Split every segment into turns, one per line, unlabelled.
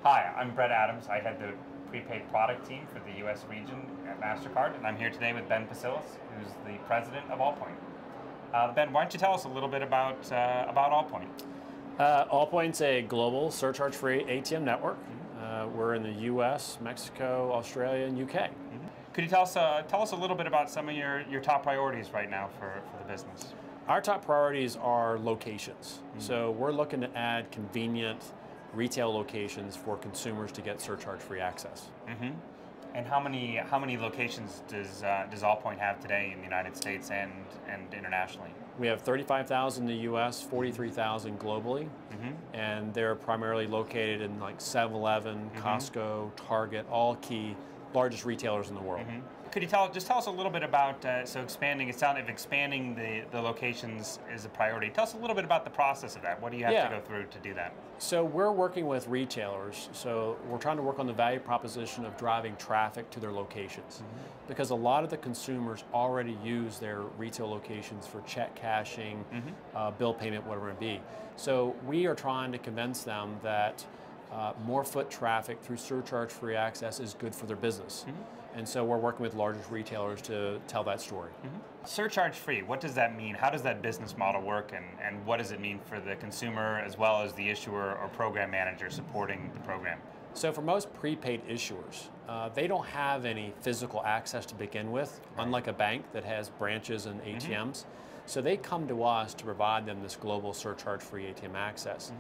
Hi, I'm Brett Adams. I head the Prepaid Product team for the U.S. region at MasterCard, and I'm here today with Ben Psillas, who's the president of Allpoint. Ben, why don't you tell us a little bit about Allpoint?
Allpoint's a global surcharge free ATM network. We're in the U.S., Mexico, Australia, and UK.
Could you tell us a little bit about some of your top priorities right now for the business?
Our top priorities are locations. So we're looking to add convenient retail locations for consumers to get surcharge-free access.
And how many locations does Allpoint have today in the United States and internationally?
We have 35,000 in the U.S., 43,000 globally, and they're primarily located in like 7-Eleven, Costco, Target, all key largest retailers in the world. Could you
tell us a little bit about, so expanding, it sounds like expanding the locations is a priority. Tell us a little bit about the process of that. What do you have to go through to do that?
So we're working with retailers, so we're trying to work on the value proposition of driving traffic to their locations. Because a lot of the consumers already use their retail locations for check cashing, bill payment, whatever it be. So we are trying to convince them that more foot traffic through surcharge-free access is good for their business. And so we're working with largest retailers to tell that story.
Surcharge-free, what does that mean? How does that business model work, and what does it mean for the consumer as well as the issuer or program manager supporting the program?
So for most prepaid issuers, they don't have any physical access to begin with, unlike a bank that has branches and ATMs. So they come to us to provide them this global surcharge-free ATM access.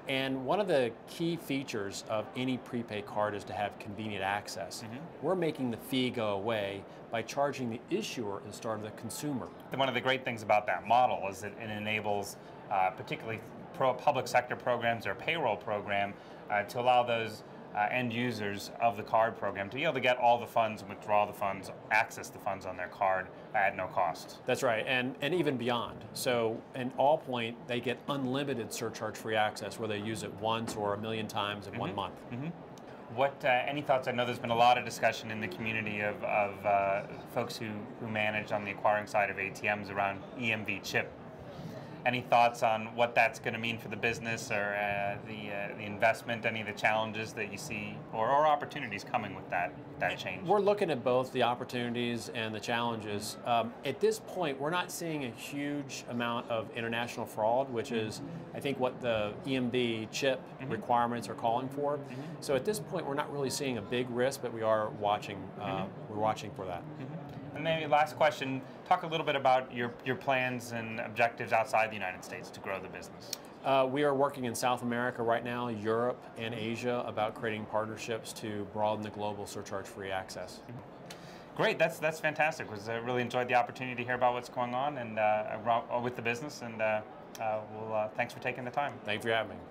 And one of the key features of any prepaid card is to have convenient access. We're making the fee go away by charging the issuer instead of the consumer.
One of the great things about that model is that it enables particularly public sector programs or payroll program to allow those end users of the card program to be able to get all the funds and withdraw the funds, access the funds on their card at no cost.
That's right, and even beyond. So in Allpoint, they get unlimited surcharge-free access where they use it once or 1,000,000 times in 1 month.
Any thoughts? I know there's been a lot of discussion in the community of folks who manage on the acquiring side of ATMs around EMV chip. Any thoughts on what that's going to mean for the business or the investment, any of the challenges that you see or opportunities coming with that change?
We're looking at both the opportunities and the challenges. At this point, we're not seeing a huge amount of international fraud, which is, I think, what the EMV chip requirements are calling for. So at this point, we're not really seeing a big risk, but we are watching. We're watching for that.
And maybe last question, talk a little bit about your plans and objectives outside the United States to grow the business.
We are working in South America right now, Europe and Asia, about creating partnerships to broaden the global surcharge-free access.
Great, that's fantastic. I really enjoyed the opportunity to hear about what's going on and with the business, and thanks for taking the time.
Thanks for having me.